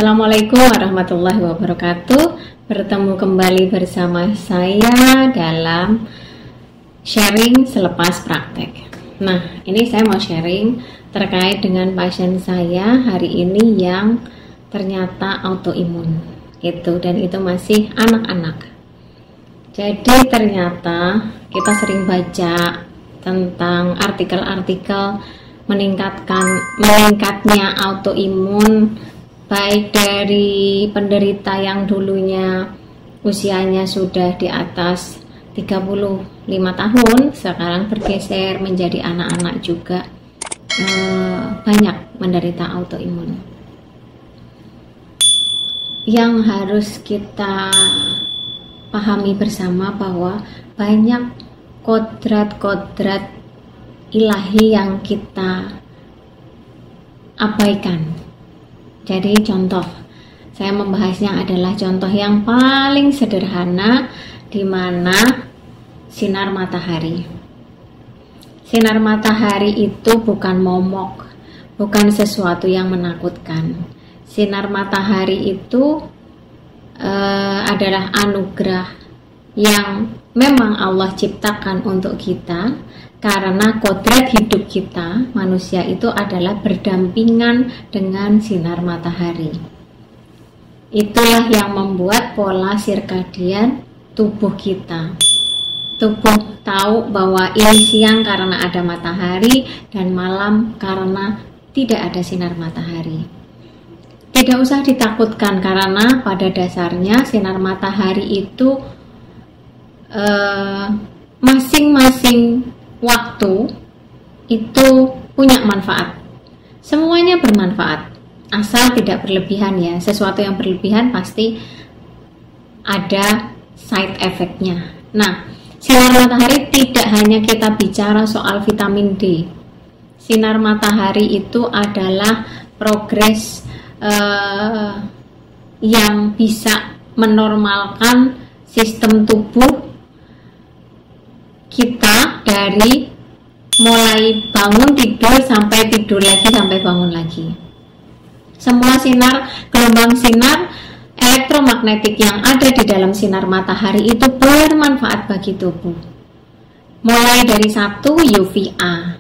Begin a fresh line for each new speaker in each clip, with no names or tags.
Assalamualaikum warahmatullahi wabarakatuh. Bertemu kembali bersama saya dalam sharing selepas praktek. Nah, ini saya mau sharing terkait dengan pasien saya hari ini yang ternyata autoimun gitu, dan itu masih anak-anak. Jadi ternyata kita sering baca tentang artikel-artikel meningkatnya autoimun, baik dari penderita yang dulunya usianya sudah di atas 35 tahun, sekarang bergeser menjadi anak-anak juga banyak menderita autoimun. Yang harus kita pahami bersama bahwa banyak kodrat-kodrat ilahi yang kita abaikan. Jadi contoh, saya membahasnya adalah contoh yang paling sederhana, di mana sinar matahari. Sinar matahari itu bukan momok, bukan sesuatu yang menakutkan. Sinar matahari itu adalah anugerah yang memang Allah ciptakan untuk kita, karena kodrat hidup kita manusia itu adalah berdampingan dengan sinar matahari. Itulah yang membuat pola sirkadian tubuh kita. Tubuh tahu bahwa ini siang karena ada matahari dan malam karena tidak ada sinar matahari. Tidak usah ditakutkan, karena pada dasarnya sinar matahari itu masing-masing waktu itu punya manfaat. Semuanya bermanfaat, asal tidak berlebihan ya. Sesuatu yang berlebihan pasti ada side effect-nya. Nah, sinar matahari tidak hanya kita bicara soal vitamin D. Sinar matahari itu adalah progres yang bisa menormalkan sistem tubuh kita dari mulai bangun tidur sampai tidur lagi sampai bangun lagi. Semua sinar, gelombang sinar elektromagnetik yang ada di dalam sinar matahari itu bermanfaat bagi tubuh. Mulai dari satu UVA.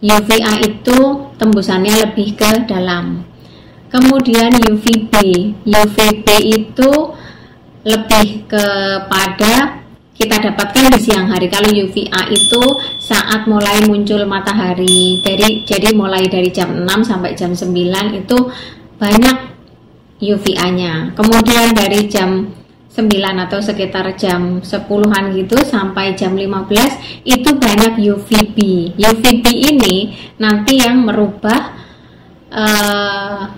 UVA itu tembusannya lebih ke dalam. Kemudian UVB. UVB itu lebih kepada kita dapatkan di siang hari. Kalau UVA itu saat mulai muncul matahari, jadi mulai dari jam 6 sampai jam 9 itu banyak UVA-nya. Kemudian dari jam 9 atau sekitar jam 10-an gitu sampai jam 15 itu banyak UVB. UVB ini nanti yang merubah,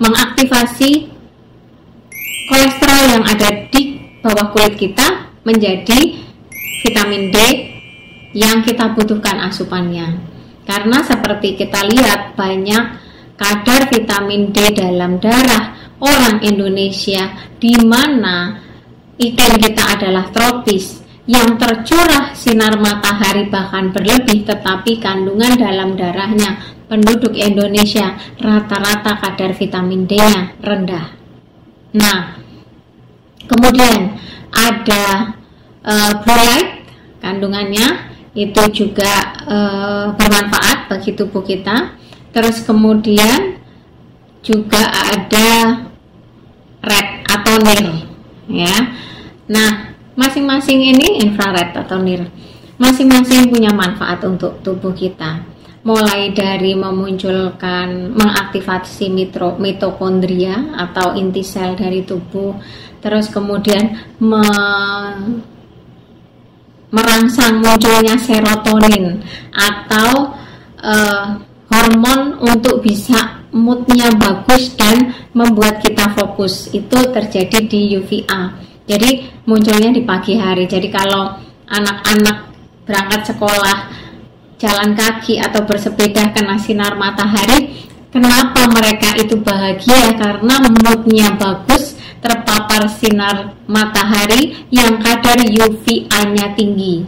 mengaktifasi kolesterol yang ada di bawah kulit kita menjadi vitamin D yang kita butuhkan asupannya. Karena seperti kita lihat, banyak kadar vitamin D dalam darah orang Indonesia, di mana iklim kita adalah tropis, yang tercurah sinar matahari bahkan berlebih, tetapi kandungan dalam darahnya penduduk Indonesia rata-rata kadar vitamin D-nya rendah. Nah, kemudian ada blue light, kandungannya itu juga bermanfaat bagi tubuh kita. Terus kemudian juga ada red atau NIR ya. Nah, masing-masing ini infrared atau NIR, masing-masing punya manfaat untuk tubuh kita. Mulai dari mengaktifasi mitokondria atau inti sel dari tubuh, terus kemudian merangsang munculnya serotonin atau hormon untuk bisa moodnya bagus dan membuat kita fokus. Itu terjadi di UVA. Jadi munculnya di pagi hari. Jadi kalau anak-anak berangkat sekolah jalan kaki atau bersepeda kena sinar matahari, kenapa mereka itu bahagia? Karena moodnya bagus, terpapar sinar matahari yang kadar UVA-nya tinggi.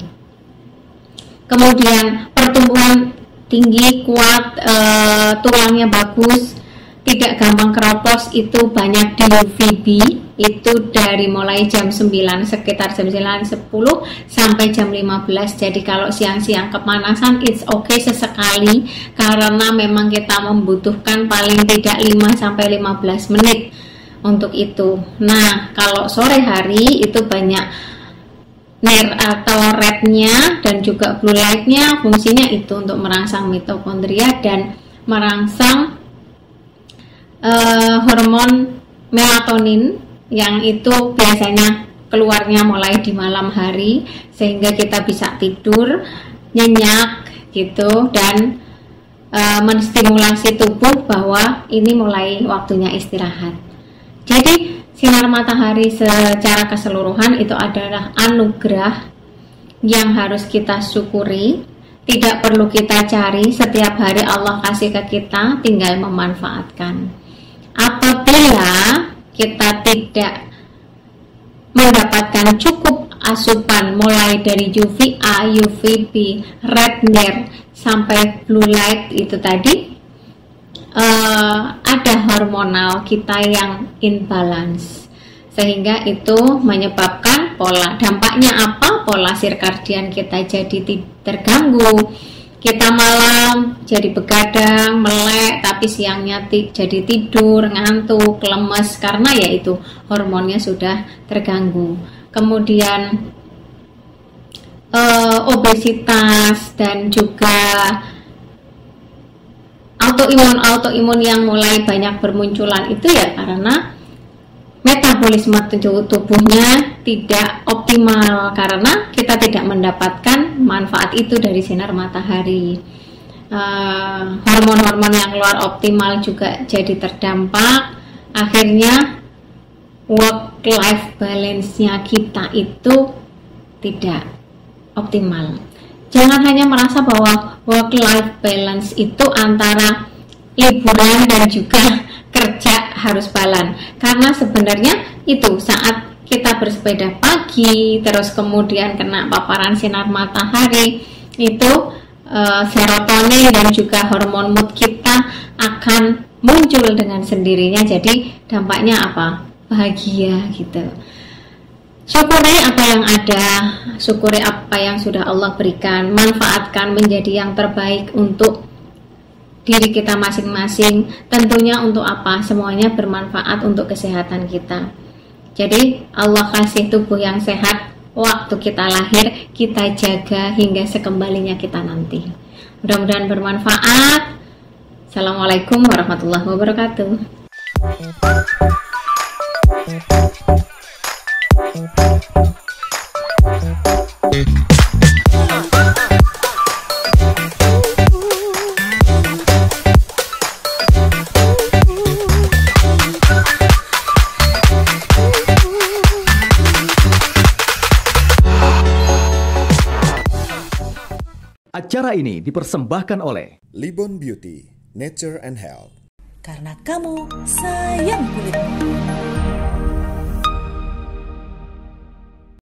Kemudian pertumbuhan tinggi, kuat, tulangnya bagus, tidak gampang keropos itu banyak di UVB, itu dari mulai jam 9, sekitar jam 9, 10 sampai jam 15. Jadi kalau siang-siang kepanasan it's okay sesekali, karena memang kita membutuhkan paling tidak 5 sampai 15 menit untuk itu. Nah, kalau sore hari itu banyak NIR atau red-nya dan juga blue light-nya, fungsinya itu untuk merangsang mitokondria dan merangsang hormon melatonin yang itu biasanya keluarnya mulai di malam hari, sehingga kita bisa tidur nyenyak gitu, dan menstimulasi tubuh bahwa ini mulai waktunya istirahat. Jadi sinar matahari secara keseluruhan itu adalah anugerah yang harus kita syukuri, tidak perlu kita cari, setiap hari Allah kasih ke kita, tinggal memanfaatkan. Apabila kita tidak mendapatkan cukup asupan mulai dari UVA, UVB, red NIR sampai blue light itu tadi, ada hormonal kita yang imbalance, sehingga itu menyebabkan dampaknya apa? Pola sirkadian kita jadi terganggu. Kita malam jadi begadang, melek, tapi siangnya jadi tidur, ngantuk, lemes, karena yaitu hormonnya sudah terganggu. Kemudian obesitas dan juga autoimun yang mulai banyak bermunculan itu ya karena metabolisme tubuhnya tidak optimal, karena kita tidak mendapatkan manfaat itu dari sinar matahari. Hormon-hormon yang keluar optimal juga jadi terdampak, akhirnya work-life balance-nya kita itu tidak optimal. Jangan hanya merasa bahwa work-life balance itu antara liburan dan juga kerja harus balance, karena sebenarnya itu saat kita bersepeda pagi terus kemudian kena paparan sinar matahari, itu serotonin dan juga hormon mood kita akan muncul dengan sendirinya. Jadi dampaknya apa? Bahagia gitu. Syukuri apa yang ada, syukuri apa yang sudah Allah berikan, manfaatkan menjadi yang terbaik untuk diri kita masing-masing. Tentunya untuk apa? Semuanya bermanfaat untuk kesehatan kita. Jadi Allah kasih tubuh yang sehat waktu kita lahir, kita jaga hingga sekembalinya kita nanti. Mudah-mudahan bermanfaat. Assalamualaikum warahmatullahi wabarakatuh.
Acara ini dipersembahkan oleh
Libon Beauty, Nature and Health.
Karena kamu sayang kulitmu.